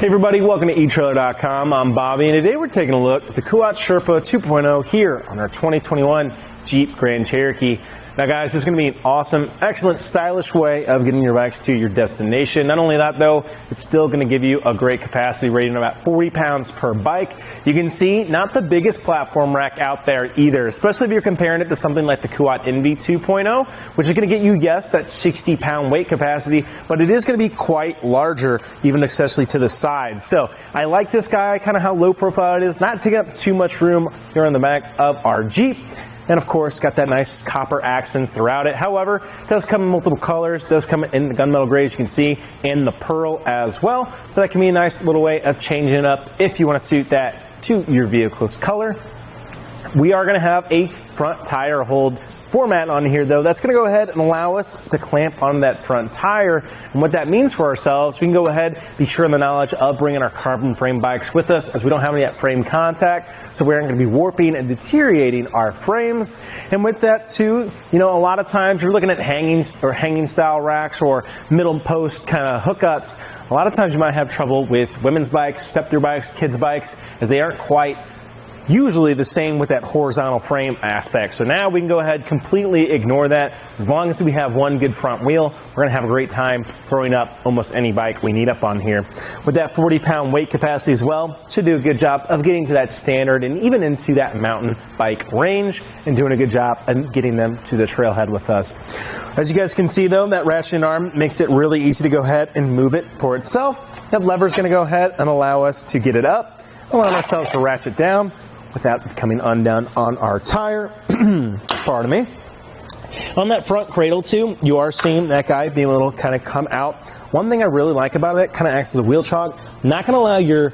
Hey everybody, welcome to etrailer.com. I'm Bobby, and today we're taking a look at the Kuat Sherpa 2.0 here on our 2021 Jeep Grand Cherokee. Now guys, this is going to be an awesome, excellent, stylish way of getting your bikes to your destination. Not only that though, it's still going to give you a great capacity rating of about 40 pounds per bike. You can see, not the biggest platform rack out there either, especially if you're comparing it to something like the Kuat NV 2.0, which is going to get you, yes, that 60 pound weight capacity, but it is going to be quite larger, even especially to the side. So I like this guy, kind of how low profile it is, not taking up too much room here on the back of our Jeep. And of course, got that nice copper accents throughout it. However, it does come in multiple colors, does come in the gunmetal gray, as you can see, and the pearl as well. So that can be a nice little way of changing it up if you want to suit that to your vehicle's color. We are going to have a front tire hold format on here though. That's going to go ahead and allow us to clamp on that front tire. And what that means for ourselves, we can go ahead, be sure in the knowledge of bringing our carbon frame bikes with us, as we don't have any of that frame contact, so we aren't going to be warping and deteriorating our frames. And with that too, you know, a lot of times you're looking at hanging style racks or middle post kind of hookups. A lot of times you might have trouble with women's bikes, step-through bikes, kids' bikes, as they aren't quite usually the same with that horizontal frame aspect. So now we can go ahead, completely ignore that. As long as we have one good front wheel, we're gonna have a great time throwing up almost any bike we need up on here. With that 40 pound weight capacity as well, should do a good job of getting to that standard and even into that mountain bike range, and doing a good job of getting them to the trailhead with us. As you guys can see though, that ratcheting arm makes it really easy to go ahead and move it for itself. That lever is gonna go ahead and allow us to get it up, allowing ourselves to ratchet down without coming undone on our tire. Pardon me. On that front cradle too, you are seeing that guy being able to kind of come out. One thing I really like about it, kind of acts as a wheel chock, not going to allow your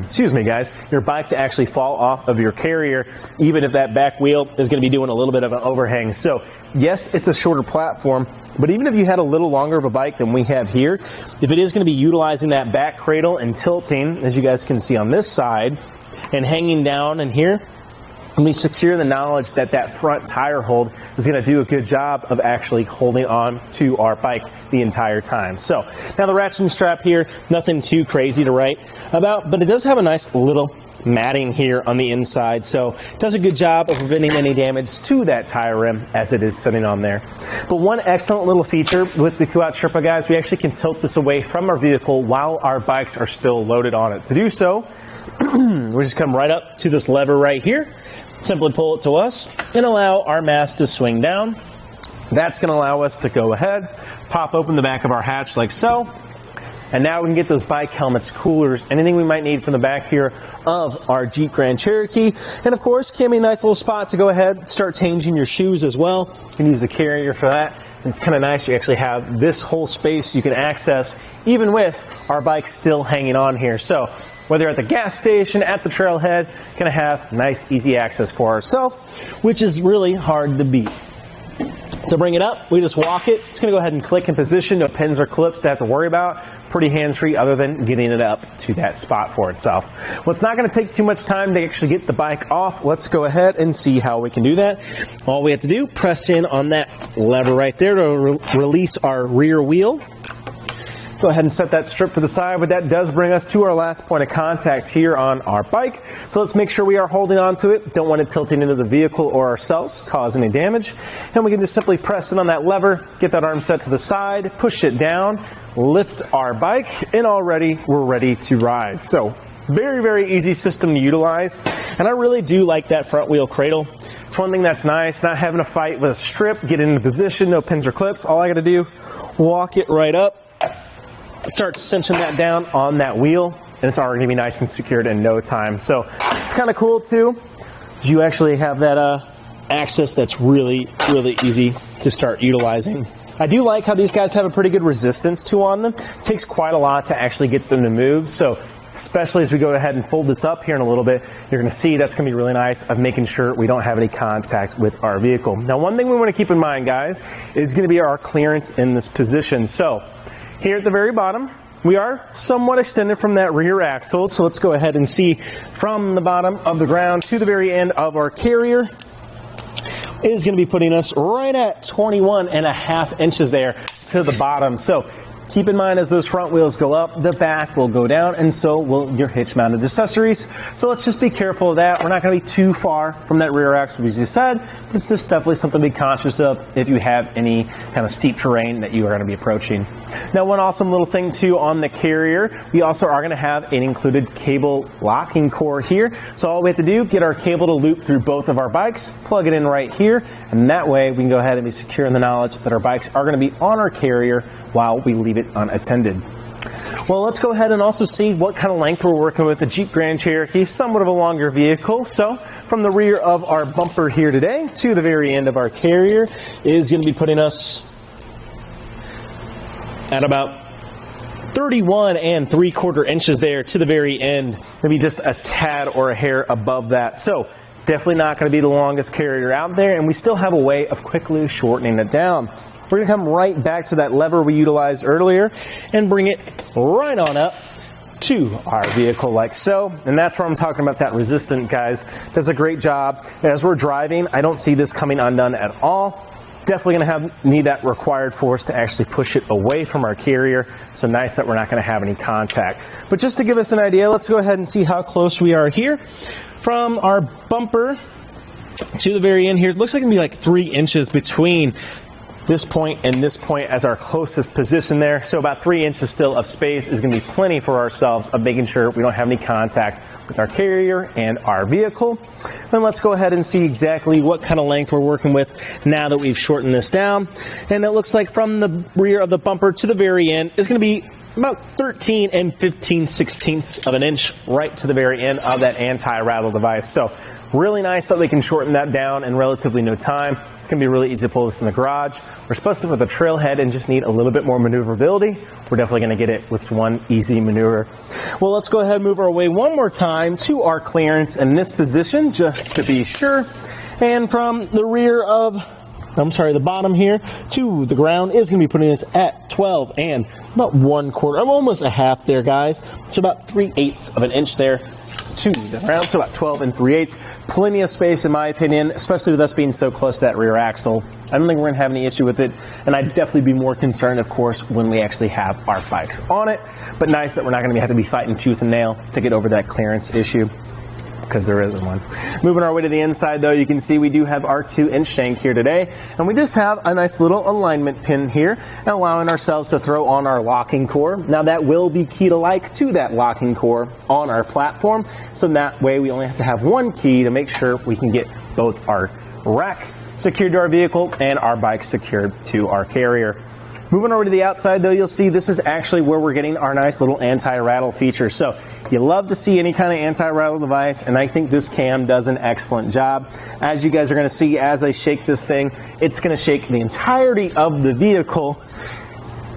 excuse me guys, your bike to actually fall off of your carrier, even if that back wheel is going to be doing a little bit of an overhang. So yes, it's a shorter platform, but even if you had a little longer of a bike than we have here, if it is going to be utilizing that back cradle and tilting, as you guys can see on this side, and hanging down in here, and we secure the knowledge that that front tire hold is going to do a good job of actually holding on to our bike the entire time. So now the ratcheting strap here, nothing too crazy to write about, but it does have a nice little matting here on the inside, so it does a good job of preventing any damage to that tire rim as it is sitting on there. But one excellent little feature with the Kuat Sherpa, guys, we actually can tilt this away from our vehicle while our bikes are still loaded on it. To do so, we just come right up to this lever right here, simply pull it to us and allow our mast to swing down. That's going to allow us to go ahead, pop open the back of our hatch like so, and now we can get those bike helmets, coolers, anything we might need from the back here of our Jeep Grand Cherokee. And of course, can be a nice little spot to go ahead, start changing your shoes as well. You can use the carrier for that. And it's kind of nice, you actually have this whole space you can access, even with our bike still hanging on here. So whether at the gas station, at the trailhead, gonna have nice, easy access for ourselves, which is really hard to beat. To bring it up, we just walk it. It's gonna go ahead and click in position. No pins or clips to have to worry about. Pretty hands-free other than getting it up to that spot for itself. Well, it's not gonna take too much time to actually get the bike off. Let's go ahead and see how we can do that. All we have to do, press in on that lever right there to release our rear wheel. Go ahead and set that strip to the side, but that does bring us to our last point of contact here on our bike. So let's make sure we are holding on to it. Don't want it tilting into the vehicle or ourselves, cause any damage. And we can just simply press in on that lever, get that arm set to the side, push it down, lift our bike, and already we're ready to ride. So very, very easy system to utilize. And I really do like that front wheel cradle. It's one thing that's nice, not having to fight with a strip, get into position, no pins or clips. All I gotta do, walk it right up, start cinching that down on that wheel, and it's already gonna be nice and secured in no time. So it's kind of cool too, you actually have that access that's really, really easy to start utilizing. I do like how these guys have a pretty good resistance to on them. It takes quite a lot to actually get them to move, so especially as we go ahead and fold this up here in a little bit, you're going to see that's going to be really nice of making sure we don't have any contact with our vehicle. Now, one thing we want to keep in mind, guys, is going to be our clearance in this position. So here at the very bottom, we are somewhat extended from that rear axle, so let's go ahead and see from the bottom of the ground to the very end of our carrier is going to be putting us right at 21.5 inches there to the bottom. So Keep in mind, as those front wheels go up, the back will go down, and so will your hitch mounted accessories. So let's just be careful of that. We're not going to be too far from that rear axle, as you said, but it's just definitely something to be conscious of if you have any kind of steep terrain that you are going to be approaching. Now, one awesome little thing too on the carrier, we also are going to have an included cable locking core here. So all we have to do, get our cable to loop through both of our bikes, plug it in right here, and that way we can go ahead and be secure in the knowledge that our bikes are going to be on our carrier while we leave it unattended. Well, let's go ahead and also see what kind of length we're working with the Jeep Grand Cherokee, somewhat of a longer vehicle. So from the rear of our bumper here today to the very end of our carrier is going to be putting us at about 31 3/4 inches there to the very end, maybe just a tad or a hair above that. So definitely not going to be the longest carrier out there, and we still have a way of quickly shortening it down. We're going to come right back to that lever we utilized earlier and bring it right on up to our vehicle like so. And that's where I'm talking about that resistant, guys. Does a great job. As we're driving, I don't see this coming undone at all. Definitely going to need that required force to actually push it away from our carrier. So nice that we're not going to have any contact. But just to give us an idea, let's go ahead and see how close we are here. From our bumper to the very end here, it looks like it's going to be like 3 inches between this point and this point as our closest position there. So about 3 inches still of space is going to be plenty for ourselves of making sure we don't have any contact with our carrier and our vehicle. Then let's go ahead and see exactly what kind of length we're working with now that we've shortened this down. And it looks like from the rear of the bumper to the very end is going to be about 13 15/16 of an inch right to the very end of that anti-rattle device. So really nice that we can shorten that down in relatively no time. It's going to be really easy to pull this in the garage. We're supposed to with a trailhead and just need a little bit more maneuverability. We're definitely going to get it with one easy maneuver. Well, let's go ahead and move our way one more time to our clearance in this position just to be sure. And from the rear of the bottom here to the ground is going to be putting us at 12 and about 1/4. I'm almost a half there, guys. So about 3/8 of an inch there to the ground. So about 12 3/8. Plenty of space, in my opinion, especially with us being so close to that rear axle. I don't think we're going to have any issue with it. And I'd definitely be more concerned, of course, when we actually have our bikes on it. But nice that we're not going to have to be fighting tooth and nail to get over that clearance issue, because there isn't one. Moving our way to the inside, though, you can see we do have our 2-inch shank here today, and we just have a nice little alignment pin here, allowing ourselves to throw on our locking core. Now that will be key to like to that locking core on our platform, so that way we only have to have one key to make sure we can get both our rack secured to our vehicle and our bike secured to our carrier. Moving over to the outside, though, you'll see this is actually where we're getting our nice little anti-rattle feature. So you love to see any kind of anti-rattle device, and I think this cam does an excellent job. As you guys are going to see as I shake this thing, it's going to shake the entirety of the vehicle.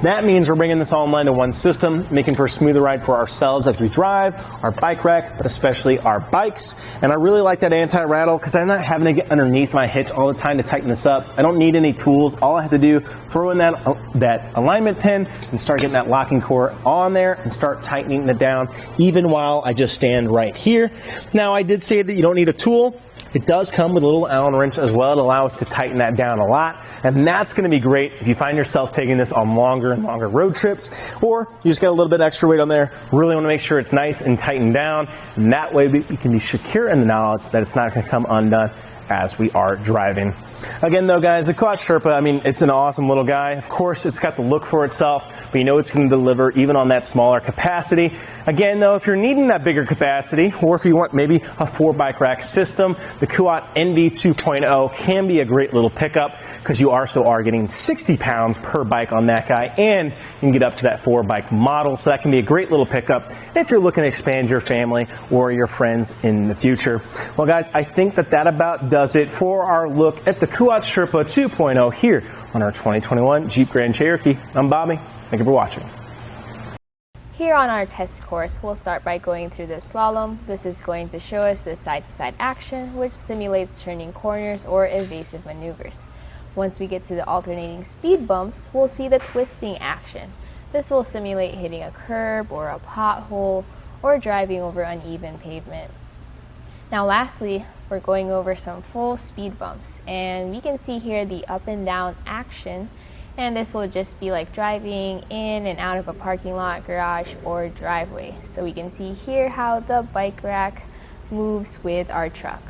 That means we're bringing this all in line to one system, making for a smoother ride for ourselves as we drive, our bike rack, but especially our bikes. And I really like that anti-rattle because I'm not having to get underneath my hitch all the time to tighten this up. I don't need any tools. All I have to do, throw in that alignment pin and start getting that locking core on there and start tightening it down, even while I just stand right here. Now, I did say that you don't need a tool. It does come with a little Allen wrench as well to allow us to tighten that down a lot, and that's going to be great if you find yourself taking this on longer and longer road trips, or you just got a little bit extra weight on there, really want to make sure it's nice and tightened down, and that way we can be secure in the knowledge that it's not going to come undone as we are driving. Again, though, guys, the Kuat Sherpa, I mean, it's an awesome little guy. Of course, it's got the look for itself, but you know it's going to deliver even on that smaller capacity. Again, though, if you're needing that bigger capacity, or if you want maybe a 4-bike rack system, the Kuat NV 2.0 can be a great little pickup because you also are getting 60 pounds per bike on that guy, and you can get up to that 4-bike model. So that can be a great little pickup if you're looking to expand your family or your friends in the future. Well, guys, I think that about does it for our look at the Kuat Sherpa 2.0 here on our 2021 Jeep Grand Cherokee. I'm Bobby. Thank you for watching. Here on our test course, we'll start by going through the slalom. This is going to show us the side-to-side action, which simulates turning corners or evasive maneuvers. Once we get to the alternating speed bumps, we'll see the twisting action. This will simulate hitting a curb or a pothole or driving over uneven pavement. Now lastly, we're going over some full speed bumps, and we can see here the up and down action, And this will just be like driving in and out of a parking lot, garage, or driveway. So we can see here how the bike rack moves with our truck.